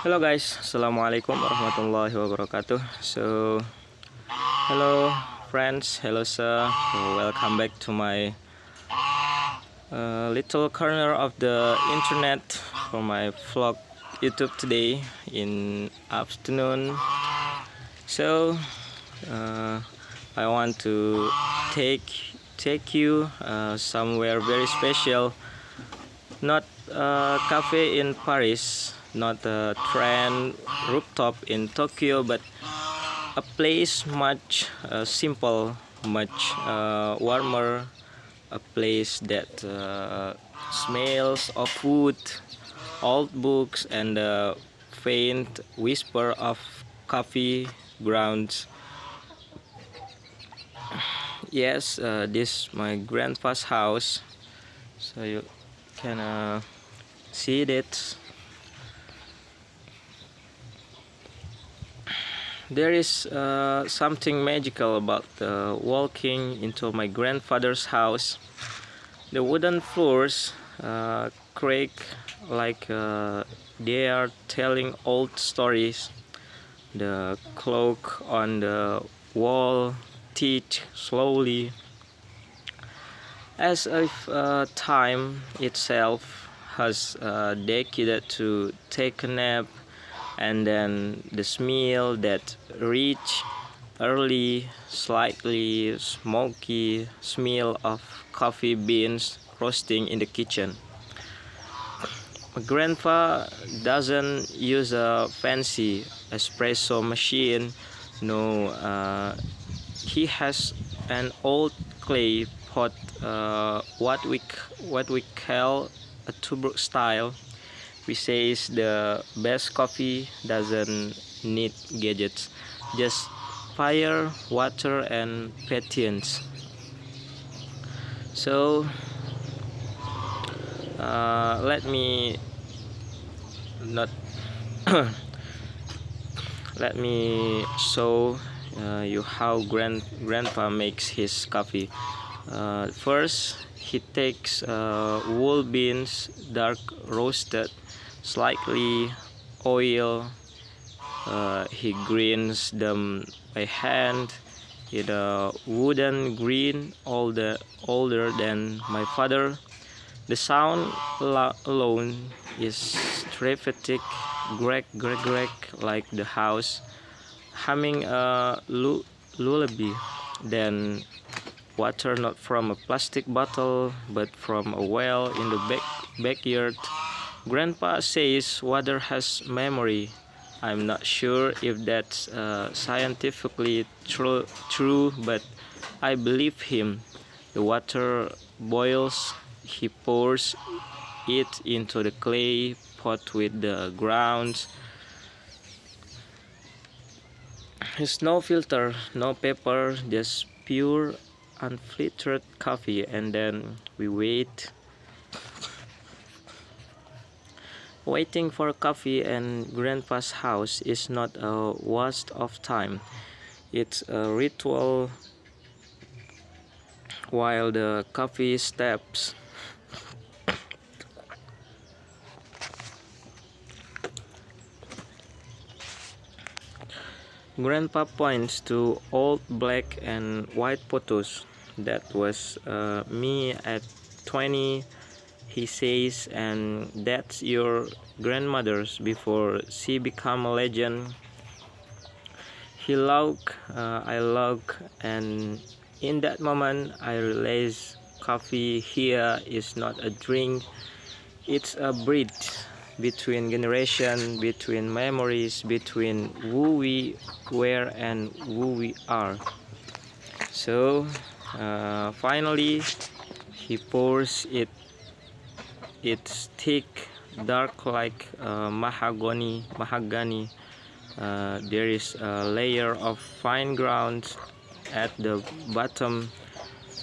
Hello guys, Assalamualaikum warahmatullahi wabarakatuh. Hello friends, hello sir. Welcome back to my little corner of the internet for my vlog YouTube today in afternoon. So uh, I want to take you somewhere very special. Not a cafe in Paris, not a trend rooftop in Tokyo, but a place much simple, much warmer, a place that smells of wood, old books, and the faint whisper of coffee grounds. Yes, this is my grandpa's house, so you can see that. There is something magical about walking into my grandfather's house. The wooden floors creak like they are telling old stories. The clock on the wall ticks slowly, as if time itself has decided to take a nap. And then the smell, that rich, early, slightly smoky smell of coffee beans roasting in the kitchen. My grandpa doesn't use a fancy espresso machine. No, he has an old clay pot, what we call a tuber style. We says the best coffee doesn't need gadgets, just fire, water, and patience. So let me not let me show you how grandpa makes his coffee. First, he takes wool beans, dark roasted, slightly oil. He grinds them by hand with a wooden grin older than my father. The sound alone is terrific, greg greg greg, like the house humming a lullaby. Then water, not from a plastic bottle but from a well in the backyard. Grandpa says water has memory. I'm not sure if that's scientifically true, but I believe him. The water boils, he pours it into the clay pot with the grounds. There's no filter, no pepper, just pure, unfiltered coffee, and then we wait. Waiting for coffee and grandpa's house is not a waste of time. It's a ritual. While the coffee steps, grandpa points to old black and white photos. That was me at 20, he says, and that's your grandmother's before she became a legend. He look, I look, and in that moment I realize coffee here is not a drink, it's a bridge between generations, between memories, between who we were and who we are. So finally he pours it. It's thick, dark like mahogany. There is a layer of fine ground at the bottom.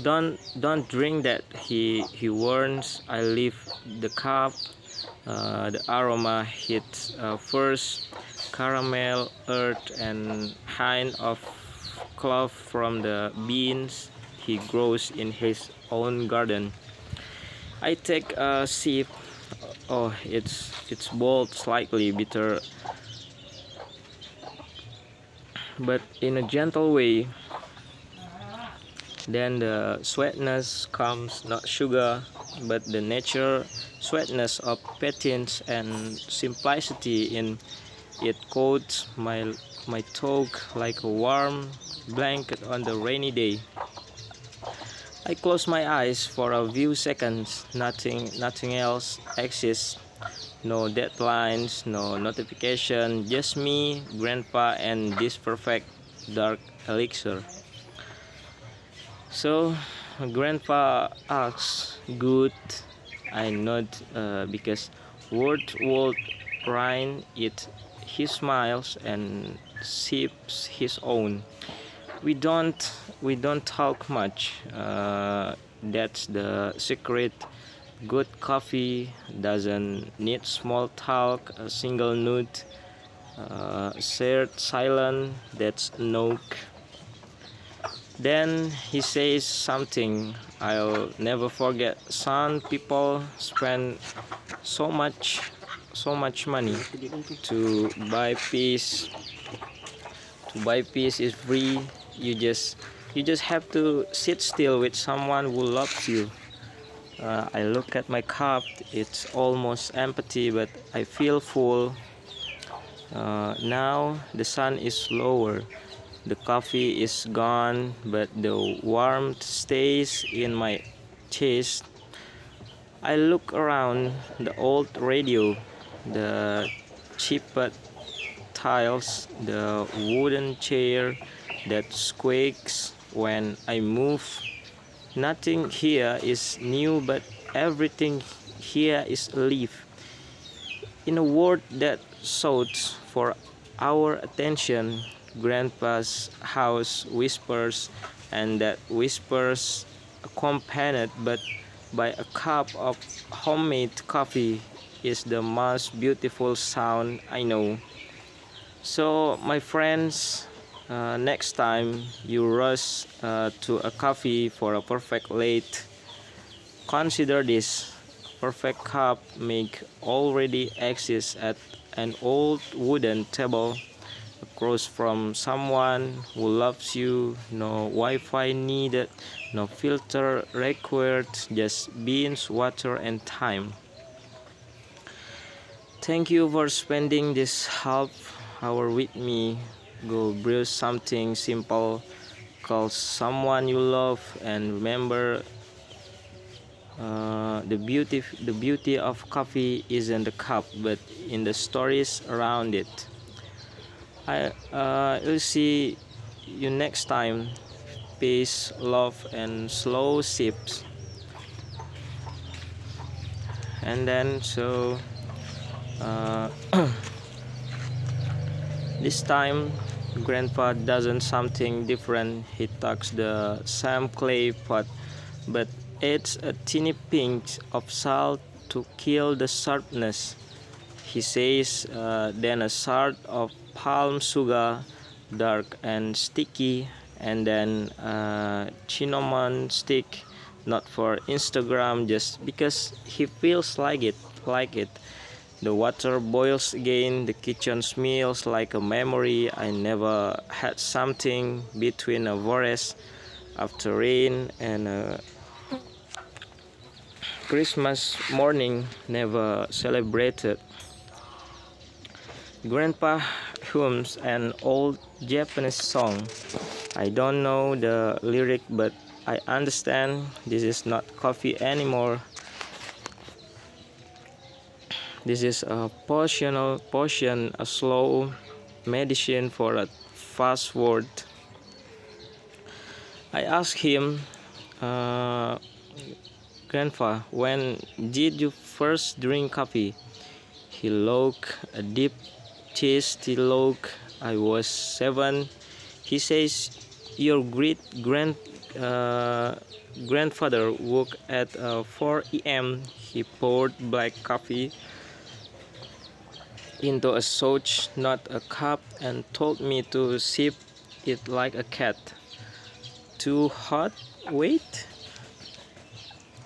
Don't drink that, he warns. I lift the cup. The aroma hits first, caramel, earth, and hint of clove from the beans he grows in his own garden. I take a sip. Oh, it's bold, slightly bitter, but in a gentle way. Then the sweetness comes, not sugar, but the nature sweetness of patience and simplicity in it coats my tongue like a warm blanket on the rainy day. I close my eyes for a few seconds. Nothing else exists. No deadlines, no notification, just me, grandpa, and this perfect dark elixir. So, grandpa asks, "Good." I nod because word would rhyme it. He smiles and sips his own. We don't we don't talk much. That's the secret. Good coffee doesn't need small talk. A single note, shared silence. That's no. Then he says something I'll never forget. Some people spend so much money to buy peace. To buy peace is free. You just have to sit still with someone who loves you. I look at my cup. It's almost empty, but I feel full. Now the sun is lower. The coffee is gone, but the warmth stays in my chest. I look around the old radio, the chipped tiles, the wooden chair that squeaks when I move. Nothing here is new, but everything here is alive. In a world that shouts for our attention, Grandpa's house whispers, and that whispers accompanied but by a cup of homemade coffee is the most beautiful sound I know. So, my friends, next time you rush to a coffee for a perfect late, consider this. Perfect cup make already exists at an old wooden table across from someone who loves you. No Wi-Fi needed, no filter required, just beans, water, and time. Thank you for spending this half hour with me. Go brew something simple, call someone you love, and remember the beauty of coffee isn't the cup, but in the stories around it. I'll see you next time. Peace, love, and slow sips. And then uh, this time, Grandpa doesn't something different. He tucks the same clay pot, but adds a teeny pinch of salt to kill the sharpness. He says, then a sort of palm sugar, dark and sticky, and then a cinnamon stick, not for Instagram, just because he feels like it. Like it. The water boils again. The kitchen smells like a memory. I never had something between a forest after rain and a Christmas morning never celebrated. Grandpa hums an old Japanese song. I don't know the lyric, but I understand this is not coffee anymore. This is a potion, a slow medicine for a fast world. I asked him, uh, Grandpa, when did you first drink coffee? He looked a deep, tasty look. I was 7. He says, your great uh, grandfather woke at 4 a.m. He poured black coffee into a sauce, not a cup, and told me to sip it like a cat. Too hot? Wait.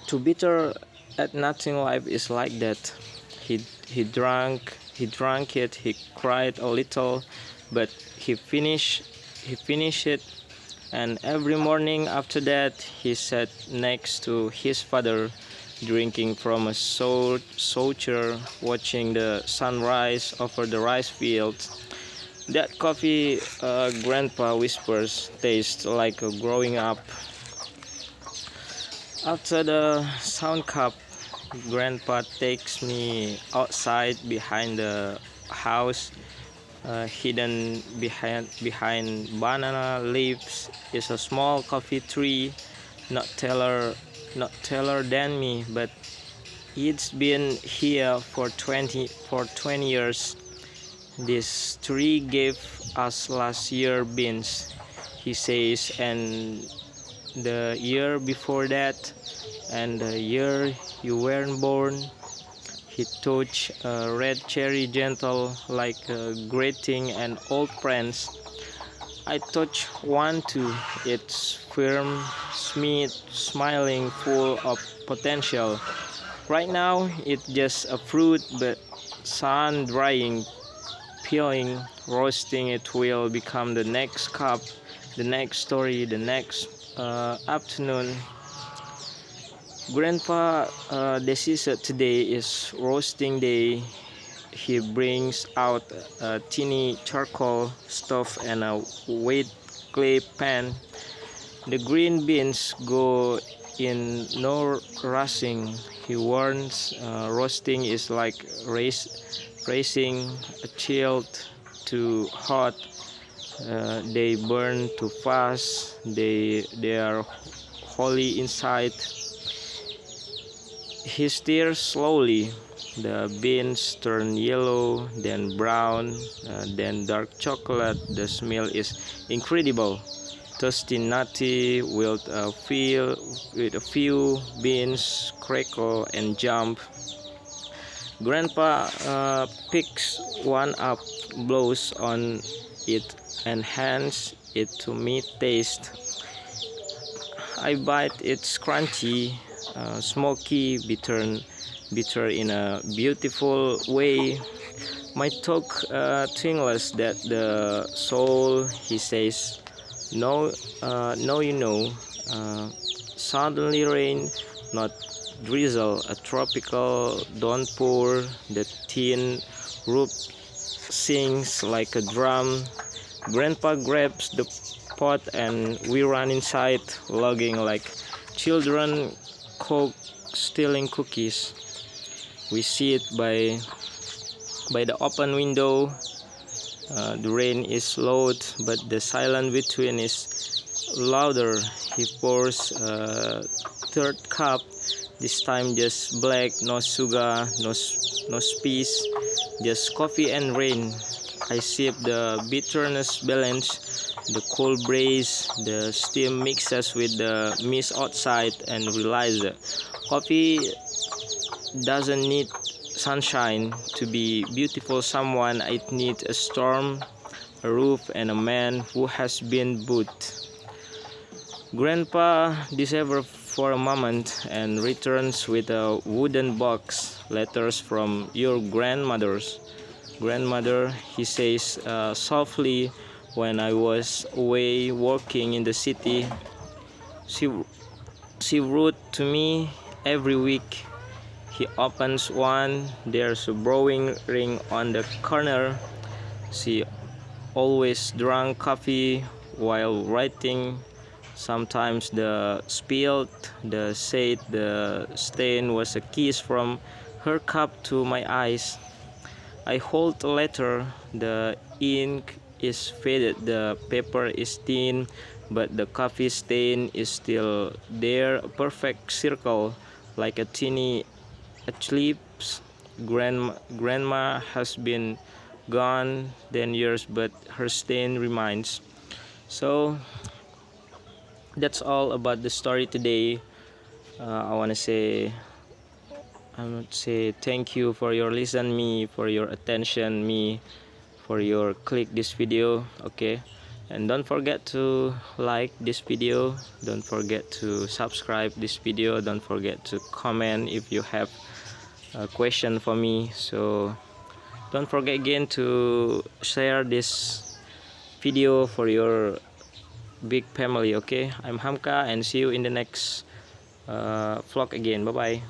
Too bitter? At nothing life is like that. He drank it. He cried a little, but he finished it. And every morning after that, he sat next to his father, drinking from a saucer, watching the sunrise over the rice fields. That coffee, Grandpa whispers, tastes like growing up. After the sound cup, Grandpa takes me outside behind the house. Hidden behind banana leaves is a small coffee tree, not taller than me, but it's been here for 20 years. This tree gave us last year beans, he says, and the year before that, and the year you weren't born. He touched a red cherry gentle like greeting an old friends. I touched one too. It's firm, smooth, smiling, full of potential. Right now, it's just a fruit, but sun drying, peeling, roasting it will become the next cup, the next story, the next afternoon. Grandpa decision today is roasting day. He brings out a tiny charcoal stove and a wet clay pan. The green beans go in no rushing. He warns roasting is like raising a child too hot. They burn too fast. They are holy inside. He stirs slowly. The beans turn yellow, then brown, then dark chocolate. The smell is incredible. Toasty, nutty, with a few beans crackle and jump. Grandpa picks one up, blows on it, and hands it to me. Taste. I bite. It's crunchy, smoky, bitter in a beautiful way. My tongue tingles that the soul. He says, "No, no, you know." Suddenly rain, not drizzle, a tropical downpour. The tin roof sings like a drum. Grandpa grabs the pot and we run inside, lugging like children stealing cookies. We sit by the open window. The rain is loud, but the silence between is louder. He pours a third cup, this time just black, no sugar, no spice, just coffee and rain. I sip. The bitterness balance, the cold breeze, the steam mixes with the mist outside, and realize that coffee doesn't need sunshine to be beautiful. Someone it needs a storm, a roof, and a man who has been booed. Grandpa disappears for a moment and returns with a wooden box. Letters from your grandmother, he says softly. When I was away working in the city, she wrote to me every week. He opens one. There's a bowing ring on the corner. She always drank coffee while writing. Sometimes the stain was a kiss from her cup to my eyes. I hold the letter. The ink is faded, the paper is thin, but the coffee stain is still there, a perfect circle, like a tiny eclipse. Grandma has been gone 10 years, but her stain remains. So that's all about the story today. I want to say thank you for your listen me, for your attention me, for your click this video. Okay, and don't forget to like this video, don't forget to subscribe this video, don't forget to comment if you have question for me. So don't forget again to share this video for your big family. Okay, I'm Hamka and see you in the next vlog again. Bye bye.